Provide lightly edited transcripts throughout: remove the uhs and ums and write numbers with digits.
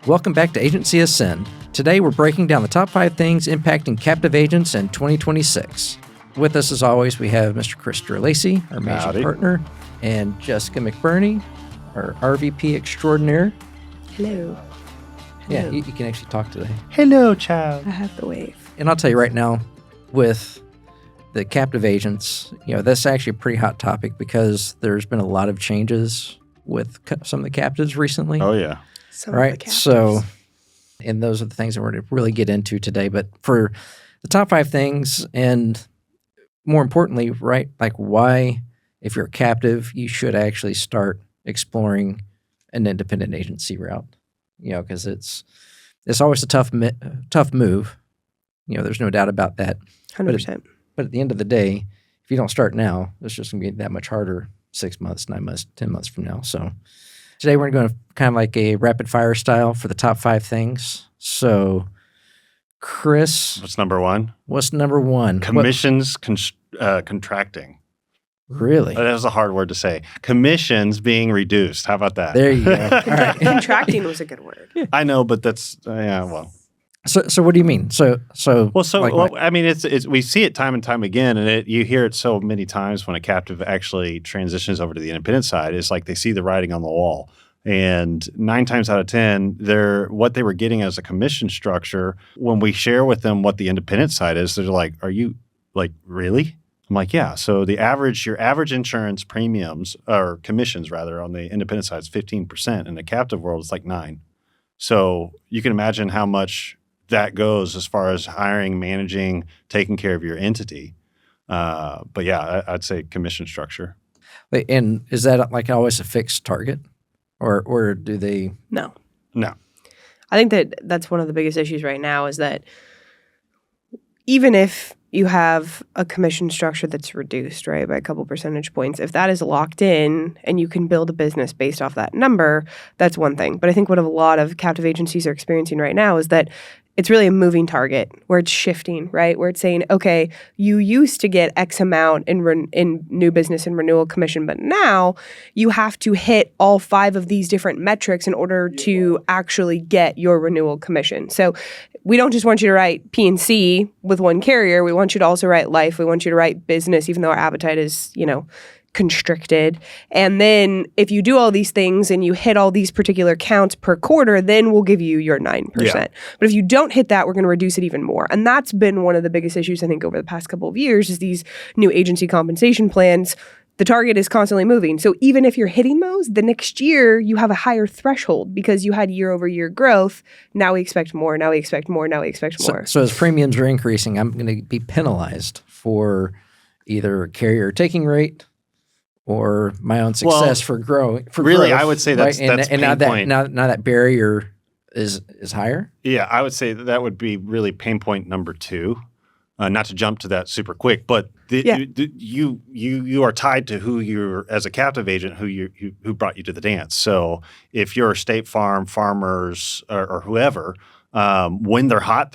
Welcome back to Agency Ascend. Today we're breaking down the top 5 things impacting captive agents in 2026. With us, as always, we have Mr. Chris Sterlacci, our managing partner, and Jessica McBurney, our RVP extraordinaire. Hello. Yeah, you can actually talk today. Hello, child. I have the wave. And I'll tell you right now, with the captive agents, that's actually a pretty hot topic because there's been a lot of changes with some of the captives recently. Oh, yeah. Right. So, and those are the things that we're going to really get into today. But for the top 5 things, and more importantly, right, like why, if you're a captive, you should actually start exploring an independent agency route. Because it's always a tough move. There's no doubt about that. 100%. But at the end of the day, if you don't start now, it's just going to be that much harder 6 months, 9 months, 10 months from now. So today we're going to kind of like a rapid fire style for the top 5 things. So, Chris. What's number one? What's number one? Commissions contracting. Really? That was a hard word to say. Commissions being reduced. How about that? There you go. All right. Contracting was a good word. I know, but that's, well. So what do you mean? I mean, it's we see it time and time again, and you hear it so many times when a captive actually transitions over to the independent side. It's like they see the writing on the wall, and 9 times out of 10, what they were getting as a commission structure. When we share with them what the independent side is, they're like, "Are you like really?" I'm like, "Yeah." So your average insurance premiums or commissions rather on the independent side is 15%. In the captive world, it's like 9%. So you can imagine how much that goes as far as hiring, managing, taking care of your entity. But yeah, I'd say commission structure. And is that like always a fixed target, or do they? No. I think that's one of the biggest issues right now is that even if you have a commission structure that's reduced, right, by a couple percentage points, if that is locked in and you can build a business based off that number, that's one thing. But I think what a lot of captive agencies are experiencing right now is that it's really a moving target where it's shifting, right? Where it's saying, okay, you used to get X amount in new business and renewal commission, but now you have to hit all 5 of these different metrics in order to actually get your renewal commission. So we don't just want you to write P&C with one carrier. We want you to also write life. We want you to write business, even though our appetite is, constricted. And then if you do all these things and you hit all these particular counts per quarter, then we'll give you your 9%. Yeah. But if you don't hit that, we're going to reduce it even more. And that's been one of the biggest issues, I think, over the past couple of years is these new agency compensation plans. The target is constantly moving. So even if you're hitting those, the next year you have a higher threshold because you had year over year growth. Now we expect more. Now we expect more. Now we expect more. So as premiums are increasing, I'm going to be penalized for either carrier taking rate or my own success for growing. Really, growth, I would say that's right? and now pain point. Now that barrier is higher. Yeah, I would say that would be really pain point number 2. Not to jump to that super quick, but you are tied to who you're as a captive agent, who brought you to the dance. So if you're State Farm, Farmers, or whoever, when they're hot,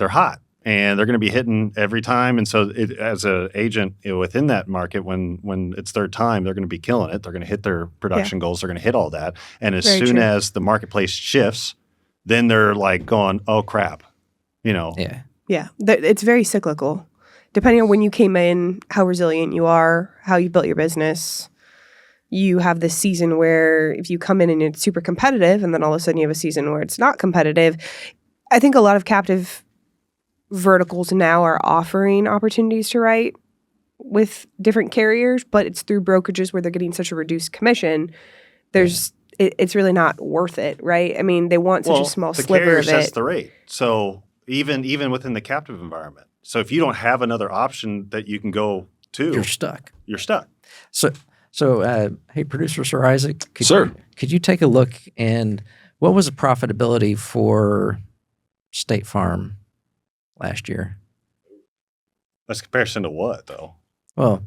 and they're going to be hitting every time. And so as an agent within that market, when it's their time, they're going to be killing it. They're going to hit their production goals. They're going to hit all that. And as soon as the marketplace shifts, then they're like going, oh, crap, Yeah. Yeah. It's very cyclical. Depending on when you came in, how resilient you are, how you built your business, you have this season where if you come in and it's super competitive and then all of a sudden you have a season where it's not competitive. I think a lot of captive verticals now are offering opportunities to write with different carriers, but it's through brokerages where they're getting such a reduced commission. It's really not worth it, right? I mean, they want such a small sliver of it. The carrier sets the rate. So even within the captive environment. So if you don't have another option that you can go to, you're stuck. So hey, producer Sir Isaac, could you take a look and what was the profitability for State Farm last year? That's comparison to what, though? Well,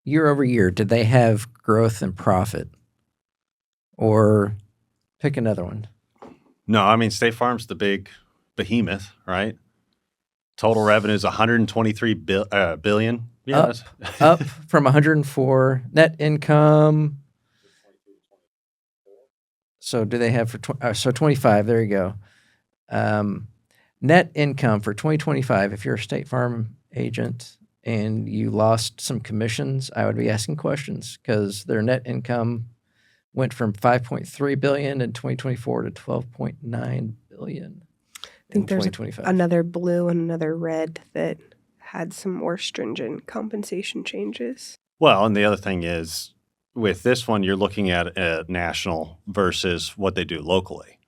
year over year, did they have growth and profit? Or pick another one. No, I mean, State Farm's the big behemoth, right? Total revenue is $123 billion. Yeah, up from 104. Net income So do they have for 25? There you go. Net income for 2025. If you're a State Farm agent and you lost some commissions, I would be asking questions because their net income went from 5.3 billion in 2024 to 12.9 billion I in think there's 2025. another blue and another red that had some more stringent compensation changes. Well, and the other thing is, with this one, you're looking at national versus what they do locally,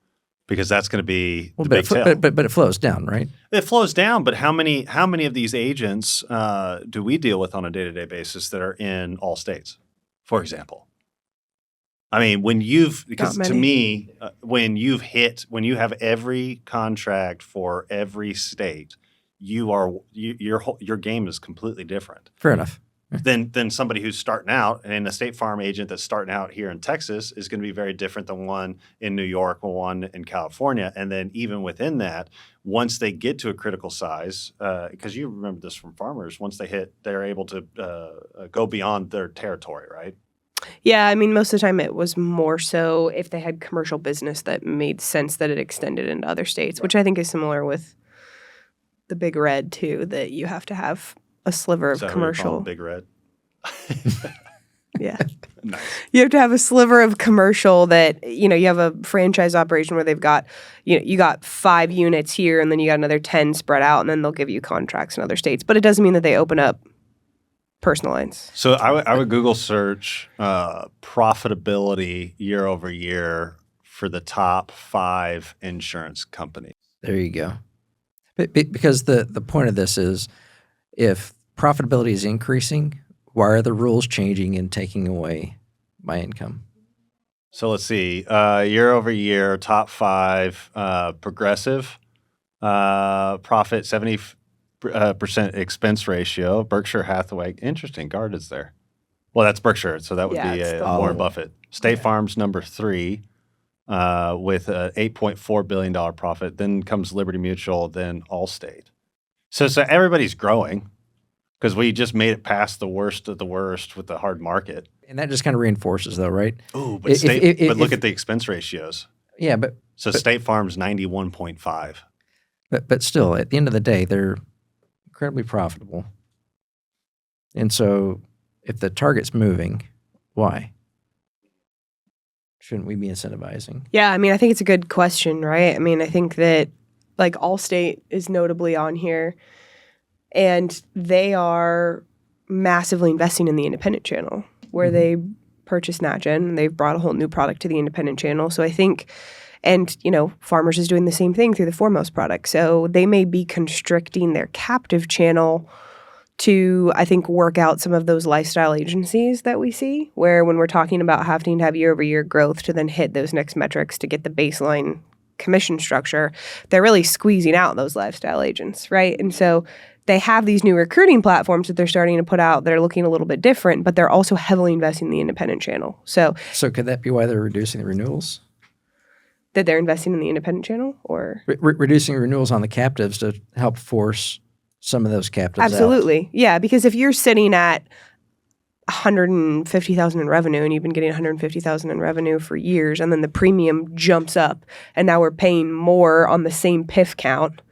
because that's going to be the big tell. But it flows down, right? It flows down, but how many of these agents do we deal with on a day-to-day basis that are in all states, for example? I mean, when you have every contract for every state, your game is completely different. Fair enough. Than somebody who's starting out, and a State Farm agent that's starting out here in Texas is going to be very different than one in New York or one in California. And then even within that, once they get to a critical size, because you remember this from farmers, once they're able to go beyond their territory, right? Yeah, I mean, most of the time it was more so if they had commercial business that made sense that it extended into other states, which I think is similar with the Big Red too, that you have to have a sliver of commercial. Big Red. Yeah. Nice. You have to have a sliver of commercial that, you have a franchise operation where they've got, you got 5 units here and then you got another 10 spread out, and then they'll give you contracts in other states. But it doesn't mean that they open up personal lines. So I would Google search profitability year over year for the top 5 insurance companies. There you go. Because the point of this is, if profitability is increasing, why are the rules changing and taking away my income? So let's see. Year over year, top 5, Progressive, profit 70% expense ratio. Berkshire Hathaway, interesting. Guard is there. Well, that's Berkshire, so that would be Warren Buffett. State Farm's number 3 with a $8.4 billion profit. Then comes Liberty Mutual, then Allstate. So everybody's growing because we just made it past the worst of the worst with the hard market. And that just kind of reinforces, though, right? Oh, but look at the expense ratios. Yeah, but State Farm's 91.5. But still, at the end of the day, they're incredibly profitable. And so, if the target's moving, why? Shouldn't we be incentivizing? Yeah, I mean, I think it's a good question, right? I mean, I think that like Allstate is notably on here, and they are massively investing in the independent channel where they purchased NatGen and they've brought a whole new product to the independent channel. So I think, and Farmers is doing the same thing through the Foremost product. So they may be constricting their captive channel to, I think, work out some of those lifestyle agencies that we see, where when we're talking about having to have year-over-year growth to then hit those next metrics to get the baseline commission structure, they're really squeezing out those lifestyle agents, right? And so they have these new recruiting platforms that they're starting to put out that are looking a little bit different, but they're also heavily investing in the independent channel. So could that be why they're reducing the renewals? That they're investing in the independent channel, or reducing renewals on the captives to help force some of those captives Absolutely. Yeah, because if you're sitting at $150,000 in revenue and you've been getting $150,000 in revenue for years, and then the premium jumps up and now we're paying more on the same PIF count,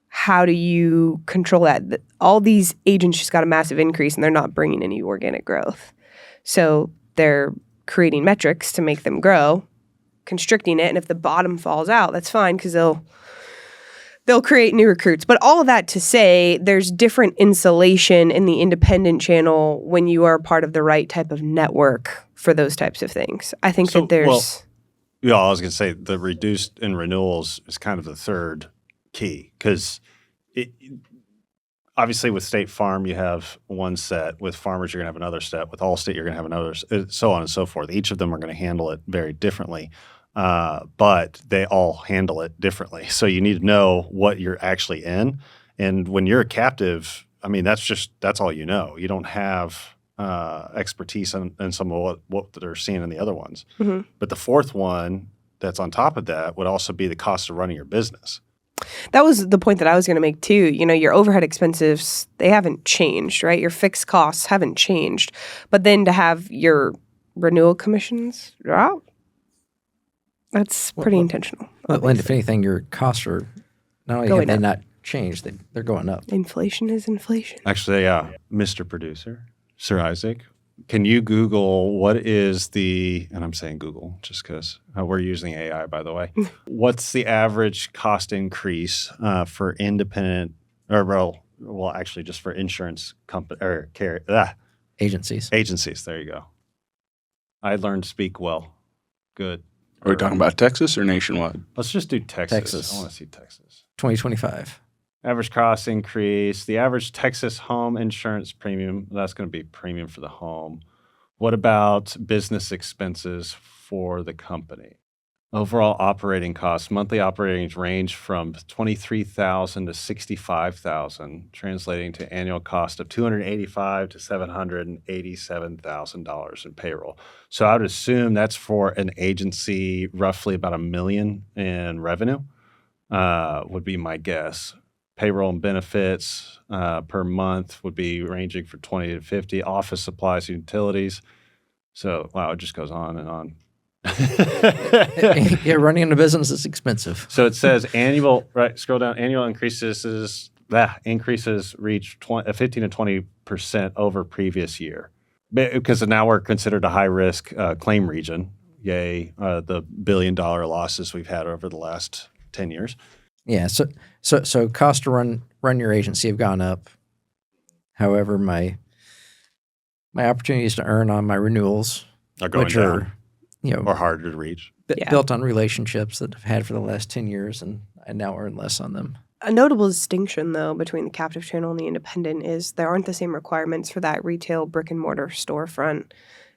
how do you control that? All these agents just got a massive increase and they're not bringing any organic growth. So they're creating metrics to make them grow, constricting it, and if the bottom falls out, that's fine because they'll create new recruits. But all of that to say, there's different insulation in the independent channel when you are part of the right type of network for those types of things. I think that there's... I was going to say the reduced in renewals is kind of the third key, because obviously with State Farm, you have one set. With Farmers, you're going to have another set. With Allstate, you're going to have another, so on and so forth. Each of them are going to handle it very differently. But they all handle it differently. So you need to know what you're actually in. And when you're a captive, I mean, that's all you know. You don't have expertise in some of what they're seeing in the other ones. Mm-hmm. But the fourth one that's on top of that would also be the cost of running your business. That was the point that I was going to make too. Your overhead expenses, they haven't changed, right? Your fixed costs haven't changed. But then to have your renewal commissions drop, That's pretty intentional. Well, and if anything, your costs are not only Going have they up. not changed, they're going up. Inflation is inflation. Actually, yeah. Mr. Producer, Sir Isaac, can you Google what is and I'm saying Google just because we're using AI, by the way. What's the average cost increase for independent, actually just for insurance company or Agencies. agencies? There you go. I learned to speak well. Good. Are we talking about Texas or nationwide? Let's just do Texas. Texas. I want to see Texas. 2025. Average cost increase. The average Texas home insurance premium, that's going to be premium for the home. What about business expenses for the company? Overall operating costs, monthly operating range from $23,000 to $65,000, translating to annual cost of $285,000 to $787,000 in payroll. So I would assume that's for an agency roughly about $1 million in revenue, would be my guess. Payroll and benefits per month would be ranging from 20 to 50. Office supplies, utilities. So wow, it just goes on and on. Yeah, running a business is expensive. So it says annual, right? Scroll down. Annual increases reach 15 to 20% over previous year, because now we're considered a high risk claim region. Yay, the $1 billion losses we've had over the last 10 years. Yeah, so costs to run your agency have gone up. However, my opportunities to earn on my renewals Are going which down, are or harder to reach. built on relationships that I've had for the last 10 years, and I now earn less on them. A notable distinction, though, between the captive channel and the independent is there aren't the same requirements for that retail brick and mortar storefront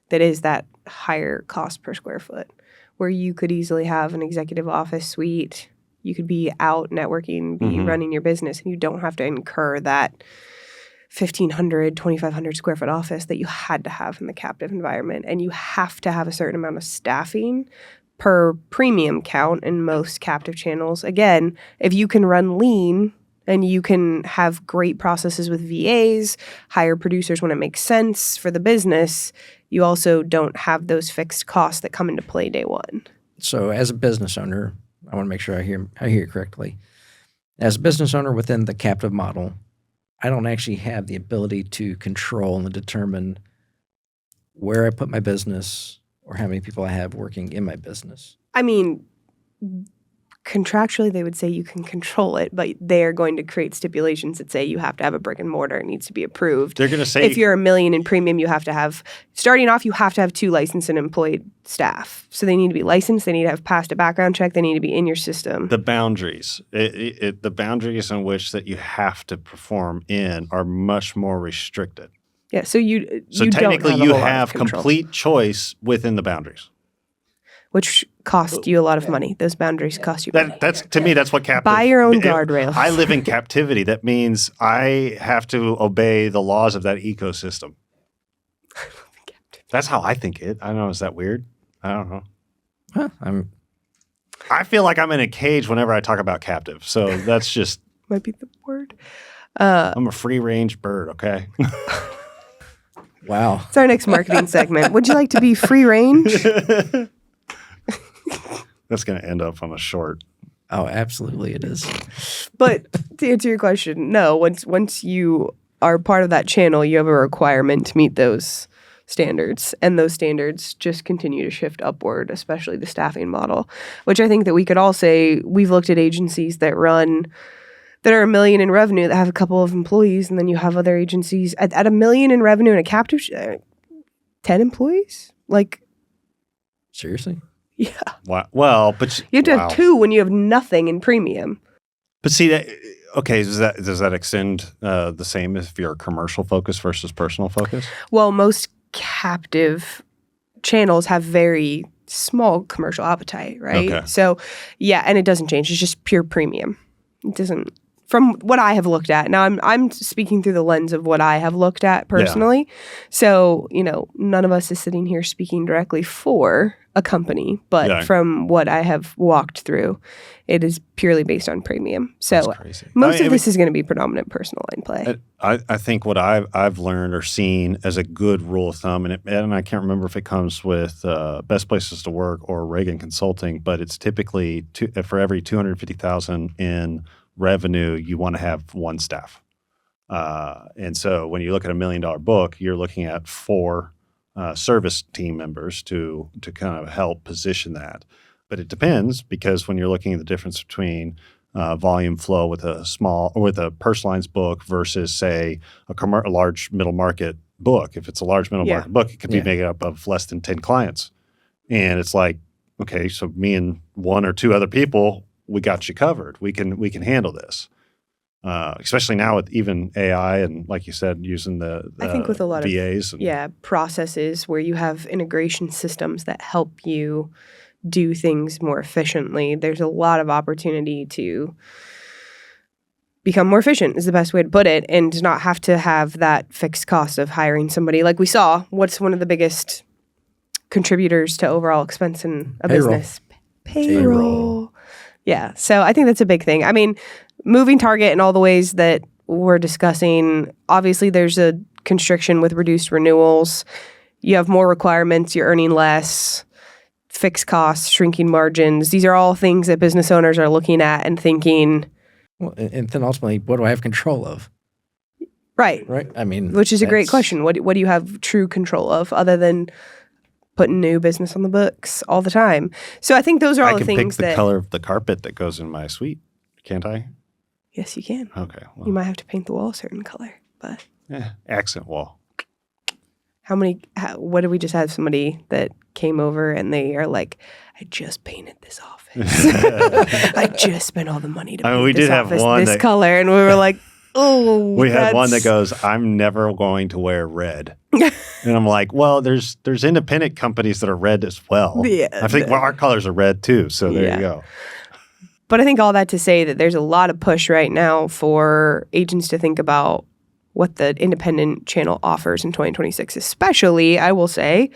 that is that higher cost per square foot, where you could easily have an executive office suite. You could be out networking, be running your business, and you don't have to incur that 1,500, 2,500 square foot office that you had to have in the captive environment. And you have to have a certain amount of staffing per premium count in most captive channels. Again, if you can run lean and you can have great processes with VAs, hire producers when it makes sense for the business, you also don't have those fixed costs that come into play day one. So as a business owner, I want to make sure I hear you correctly. As a business owner within the captive model, I don't actually have the ability to control and determine where I put my business or how many people I have working in my business. I mean, contractually, they would say you can control it, but they are going to create stipulations that say you have to have a brick and mortar. It needs to be approved. They're going to say if you're $1 million in premium, you have to have, starting off, you have to have 2 licensed and employed staff. So they need to be licensed. They need to have passed a background check. They need to be in your system. the boundaries, the boundaries in which that you have to perform in are much more restricted. Yeah. So you Technically, don't have you a whole lot of have control, complete choice within the boundaries. which cost you a lot of money. Those boundaries cost you money. That's to me. That's what captive. Buy your own guardrails. I live in captivity. That means I have to obey the laws of that ecosystem. That's how I think it. I don't know. Is that weird? I don't know. Huh, I feel like I'm in a cage whenever I talk about captive. So that's just Might be the word. I'm a free range bird. Okay. wow. It's our next marketing segment. Would you like to be free range? That's going to end up on a short. Oh, absolutely it is. But to answer your question, no. Once you are part of that channel, you have a requirement to meet those standards, and those standards just continue to shift upward, especially the staffing model, which I think that we could all say we've looked at agencies that are $1 million in revenue that have a couple of employees, and then you have other agencies at $1 million in revenue in a captive 10 employees. Like, Seriously? yeah, Wow. Well, but you have to wow. have 2 when you have nothing in premium. But see that. Okay, does that extend the same if you're commercial focus versus personal focus? Well, most captive channels have very small commercial appetite, right? Okay. So, yeah, and it doesn't change. It's just pure premium. It doesn't from what I have looked at. Now I'm speaking through the lens of what I have looked at personally. So, none of us is sitting here speaking directly for a company, but from what I have walked through, it is purely based on premium. So most of this is going to be predominant personal line play. I think what I've learned or seen as a good rule of thumb, and I can't remember if it comes with Best Places to Work or Reagan Consulting, but it's typically for every $250,000 in revenue, you want to have one staff. And so when you look at $1 million book, you're looking at 4 service team members to kind of help position that. But it depends, because when you're looking at the difference between volume flow with a personal lines book versus, say, a large middle market book. If it's a large middle market book, it could be made up of less than 10 clients. And it's like, okay, so me and 1 or 2 other people, we got you covered. We can handle this. Especially now with even AI and, like you said, using the I think with a lot VAs. Of processes where you have integration systems that help you do things more efficiently. There's a lot of opportunity to become more efficient is the best way to put it, and not have to have that fixed cost of hiring somebody. Like we saw, what's one of the biggest contributors to overall expense in a business? Payroll. Yeah. So I think that's a big thing. I mean, moving target in all the ways that we're discussing, obviously there's a constriction with reduced renewals. You have more requirements, you're earning less, fixed costs, shrinking margins. These are all things that business owners are looking at and thinking. Well, and then ultimately, what do I have control of? Right. Right. I mean, which is a great question. What do you have true control of other than putting new business on the books all the time? So I think those are all the things I can pick the color of the carpet that goes in my suite, can't I? Yes, you can. Okay. Well, you might have to paint the wall a certain color, but accent wall. What did we just have somebody that came over and they are like, I just painted this office. I just spent all the money to paint this office this color. And we were like, oh. We had one that goes, I'm never going to wear red. And I'm like, well, there's independent companies that are red as well. Yeah, I think our colors are red too. So there you go. But I think all that to say that there's a lot of push right now for agents to think about what the independent channel offers in 2026, especially, I will say,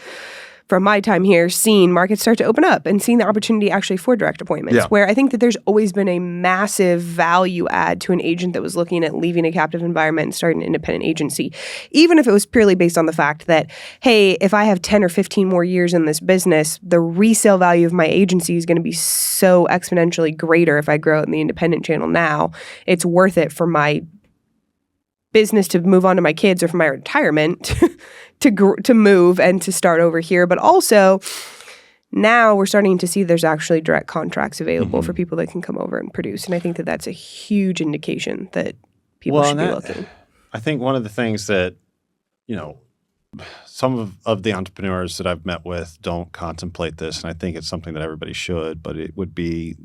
from my time here, seeing markets start to open up and seeing the opportunity actually for direct appointments, where I think that there's always been a massive value add to an agent that was looking at leaving a captive environment and starting an independent agency, even if it was purely based on the fact that, hey, if I have 10 or 15 more years in this business, the resale value of my agency is going to be so exponentially greater if I grow it in the independent channel now. It's worth it for my business to move on to my kids or for my retirement to move and to start over here. But also now we're starting to see there's actually direct contracts available for people that can come over and produce. And I think that that's a huge indication that people should be looking. I think one of the things that, some of the entrepreneurs that I've met with don't contemplate this, and I think it's something that everybody should, but it would be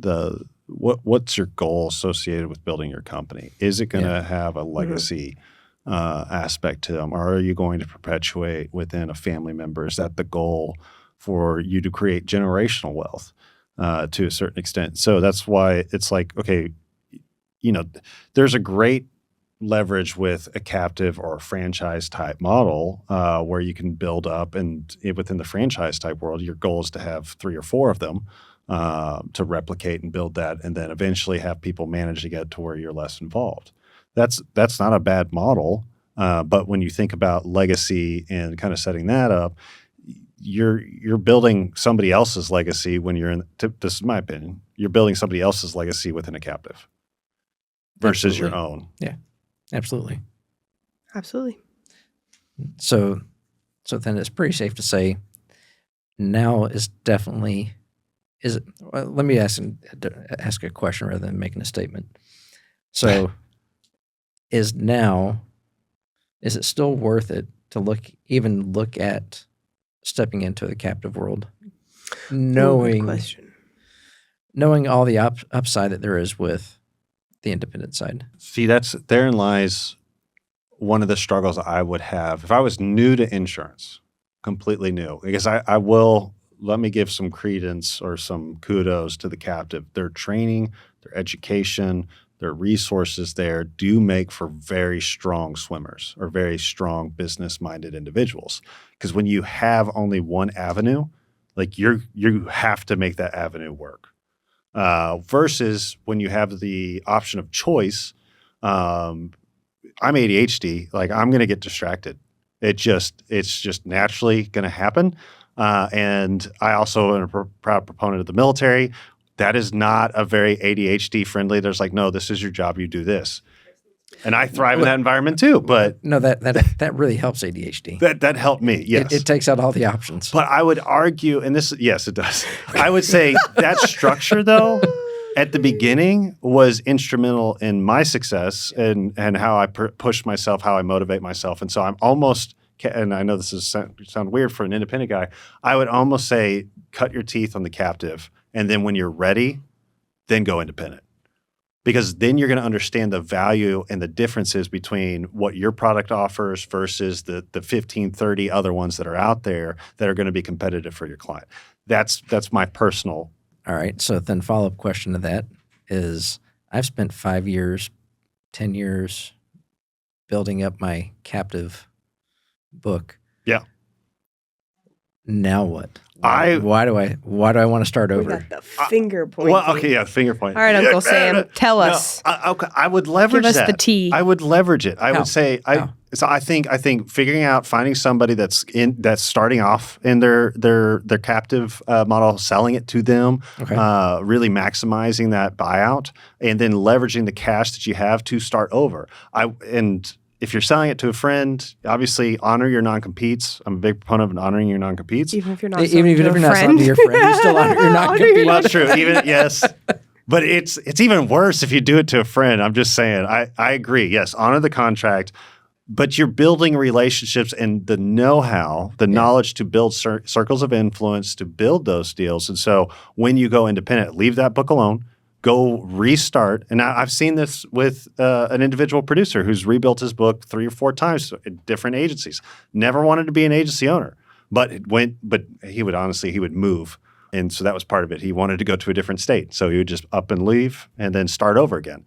what's your goal associated with building your company? Is it going to have a legacy aspect to them, or are you going to perpetuate within a family member? Is that the goal for you to create generational wealth to a certain extent? So that's why it's like, okay, there's a great leverage with a captive or a franchise type model where you can build up, and within the franchise type world, your goal is to have 3 or 4 of them to replicate and build that, and then eventually have people manage to get to where you're less involved. That's not a bad model, but when you think about legacy and kind of setting that up, you're building somebody else's legacy when you're in. This is my opinion. You're building somebody else's legacy within a captive versus your own. Yeah, absolutely. Absolutely. So then it's pretty safe to say now is definitely. Let me ask a question rather than making a statement. So, is it still worth it to look at stepping into the captive world, knowing all the upside that there is with the independent side? See, therein lies one of the struggles I would have if I was new to insurance, completely new, because I will. Let me give some credence or some kudos to the captive. Their training, their education, their resources there do make for very strong swimmers or very strong business-minded individuals. Because when you have only one avenue, like you have to make that avenue work. Versus when you have the option of choice, I'm ADHD, like I'm going to get distracted. It's just naturally going to happen. And I also am a proud proponent of the military. That is not a very ADHD friendly. There's like, no, this is your job. You do this. And I thrive in that environment too. But no, that really helps ADHD. That helped me. Yes, it takes out all the options. But I would argue, and yes, it does. I would say that structure though, at the beginning, was instrumental in my success and how I push myself, how I motivate myself. And so I'm almost, and I know this is sound weird for an independent guy, I would almost say cut your teeth on the captive. And then when you're ready, then go independent. Because then you're going to understand the value and the differences between what your product offers versus the 15, 30 other ones that are out there that are going to be competitive for your client. That's my personal. All right. So then follow-up question to that is I've spent 5 years, 10 years building up my captive book. Yeah. Now what? Why do I want to start over? We got the finger point. Well, okay, yeah, finger point. All right, Uncle Sam, tell us. Okay, I would leverage Give us that. the tea. I would leverage it. I How? would say How? So I think finding somebody that's starting off in their captive model, selling it to them, Okay. really maximizing that buyout, and then leveraging the cash that you have to start over. If you're selling it to a friend, obviously honor your non-competes. I'm a big proponent of honoring your non-competes. Even if you're not Even if you're not selling to your friend, you still honor your non-compete. Well, that's true. Yes. But it's even worse if you do it to a friend. I'm just saying. I agree. Yes, honor the contract, but you're building relationships and the know-how, the knowledge to build circles of influence, to build those deals. And so when you go independent, leave that book alone. Go restart. And I've seen this with an individual producer who's rebuilt his book 3 or 4 times at different agencies. Never wanted to be an agency owner, but he would move. And so that was part of it. He wanted to go to a different state. So he would just up and leave and then start over again.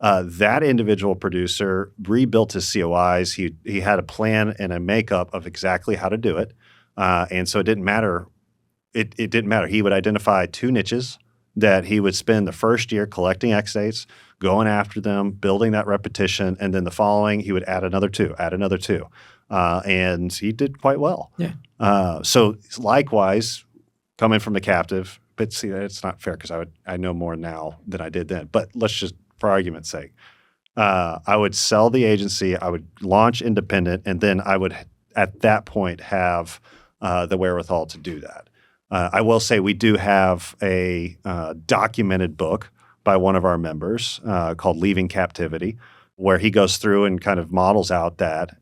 That individual producer rebuilt his COIs. He had a plan and a makeup of exactly how to do it. And so it didn't matter. It didn't matter. He would identify 2 niches that he would spend the first year collecting X dates, going after them, building that repetition, and then the following he would add another 2. And he did quite well. Yeah. So likewise, coming from the captive, but see, it's not fair because I know more now than I did then. But let's just, for argument's sake, I would sell the agency, I would launch independent, and then I would at that point have the wherewithal to do that. I will say we do have a documented book by one of our members called Leaving Captivity, where he goes through and kind of models out that.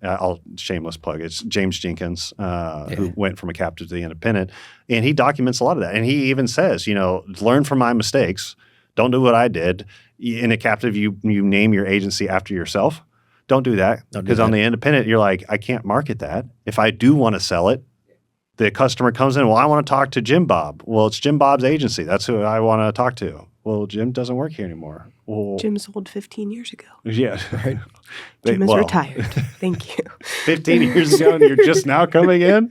Shameless plug. It's James Jenkins, who went from a captive to the independent, and he documents a lot of that. And he even says, learn from my mistakes. Don't do what I did. In a captive, you name your agency after yourself. Don't do that, because on the independent, you're like, I can't market that. If I do want to sell it, the customer comes in, well, I want to talk to Jim Bob. Well, it's Jim Bob's agency. That's who I want to talk to. Well, Jim doesn't work here anymore. Well, Jim sold 15 years ago. Yeah. Right. Jim is retired. Thank you. 15 years ago and you're just now coming in?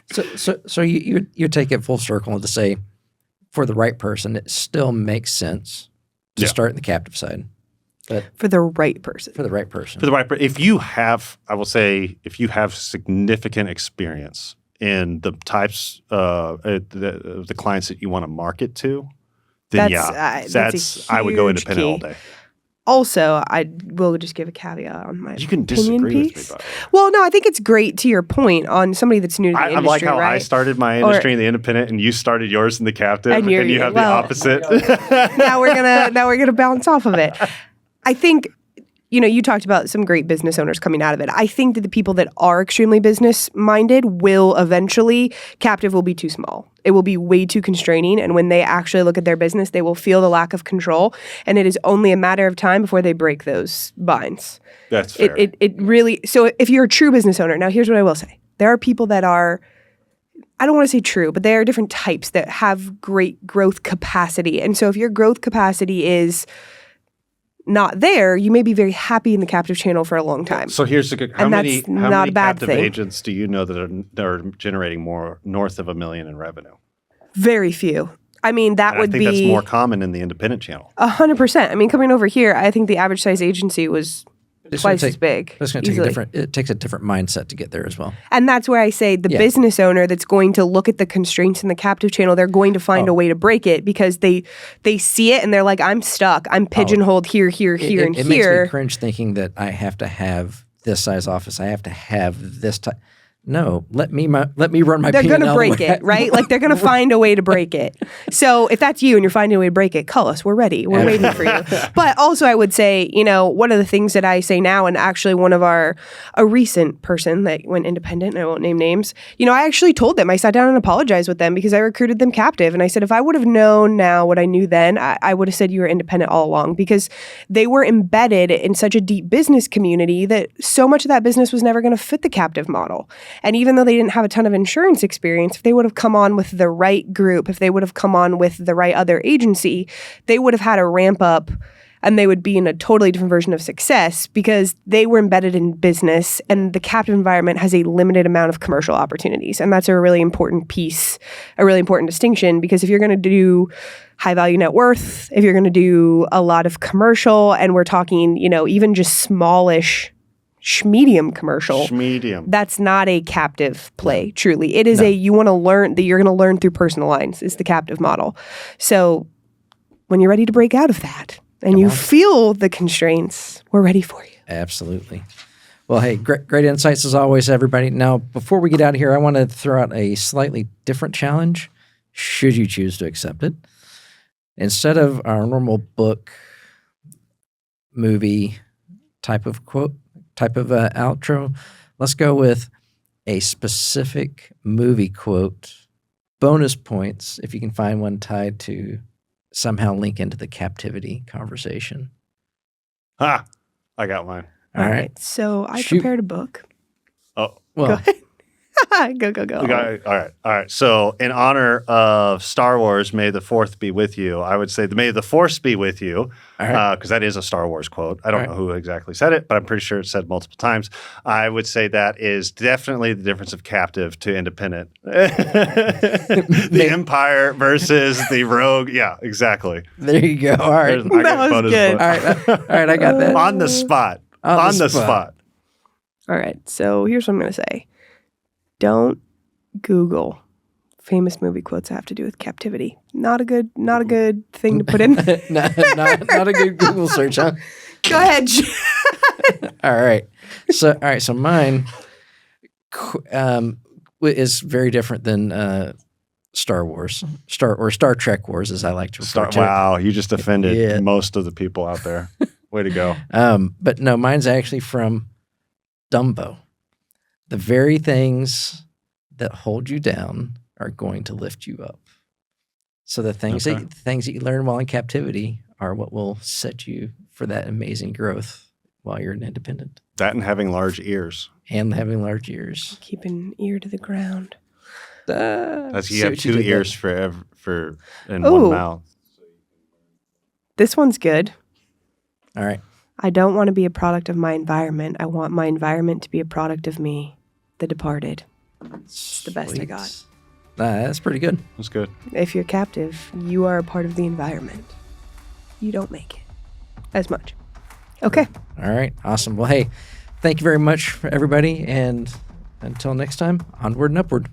So you take it full circle and to say, for the right person, it still makes sense to start in the captive side. But for the right person. For the right person. If you have, I will say, if you have significant experience in the types the clients that you want to market to, then I would go independent all day. Also, I will just give a caveat on my You can disagree piece. with me, Well, no, I think it's great to your point on somebody that's new to the industry, I like how right? I started my industry in the independent and you started yours in the captive, and you have the opposite. now we're gonna bounce off of it. I think, you talked about some great business owners coming out of it. I think that the people that are extremely business-minded will eventually, captive will be too small. It will be way too constraining. And when they actually look at their business, they will feel the lack of control. And it is only a matter of time before they break those binds. That's fair. It really, so if you're a true business owner, now here's what I will say. There are people that are, I don't want to say true, but there are different types that have great growth capacity. And so if your growth capacity is not there, you may be very happy in the captive channel for a long time. So here's the good. How And many that's not a bad captive thing. agents do you know that are generating more north of $1 million in revenue? Very few. I mean, that And would I think be that's more common in the independent channel. 100%. I mean, coming over here, I think the average size agency was It's twice gonna as big. It's going to take easily. it takes a different mindset to get there as well. And that's where I say the business owner that's going to look at the constraints in the captive channel, they're going to find a way to break it because they see it and they're like, I'm stuck. I'm pigeonholed here, and It here. makes me cringe thinking that I have to have this size office. I have to have this type. No, let me run my. They're going to break it, right? Like they're going to find a way to break it. So if that's you and you're finding a way to break it, call us. We're ready. We're waiting for you. But also I would say, one of the things that I say now, and actually a recent person that went independent, and I won't name names, I actually told them, I sat down and apologized with them because I recruited them captive. And I said, if I would have known now what I knew then, I would have said you were independent all along because they were embedded in such a deep business community that so much of that business was never going to fit the captive model. And even though they didn't have a ton of insurance experience, if they would have come on with the right group, if they would have come on with the right other agency, they would have had a ramp up and they would be in a totally different version of success because they were embedded in business and the captive environment has a limited amount of commercial opportunities. And that's a really important piece, a really important distinction because if you're going to do high value net worth, if you're going to do a lot of commercial, and we're talking, even just smallish medium commercial. That's not a captive play, truly. It is you want to learn that you're going to learn through personal lines is the captive model. So when you're ready to break out of that and you feel the constraints, we're ready for you. Absolutely. Well, hey, great insights as always, everybody. Now, before we get out of here, I want to throw out a slightly different challenge, should you choose to accept it. Instead of our normal book, movie type of outro, let's go with a specific movie quote. Bonus points if you can find one tied to somehow link into the captivity conversation. I got mine. All right. So I prepared a book. Oh, well, go ahead. Go. All right. So in honor of Star Wars, may the 4th be with you, I would say may the Force be with you, because that is a Star Wars quote. I don't know who exactly said it, but I'm pretty sure it's said multiple times. I would say that is definitely the difference of captive to independent. The Empire versus the Rogue. Yeah, exactly. There you go. All right. That was good. All right, I got that. On the spot. On the spot. All right. So here's what I'm going to say. Don't Google famous movie quotes that have to do with captivity. Not a good thing to put in. not a good Google search, huh? Go ahead. All right. So mine is very different than Star Wars, Star Trek Wars, as I like to refer to it. Wow, you just offended most of the people out there. Way to go. But no, mine's actually from Dumbo. The very things that hold you down are going to lift you up. So the things that you learn while in captivity are what will set you for that amazing growth while you're an independent. That and having large ears. Keep an ear to the ground. That's you have 2 ears for in one mouth. This one's good. All right. I don't want to be a product of my environment. I want my environment to be a product of me. The Departed. It's the best I got. That's pretty good. That's good. If you're captive, you are a part of the environment. You don't make it as much. Okay. All right. Awesome. Well, hey, thank you very much, everybody. And until next time, onward and upward.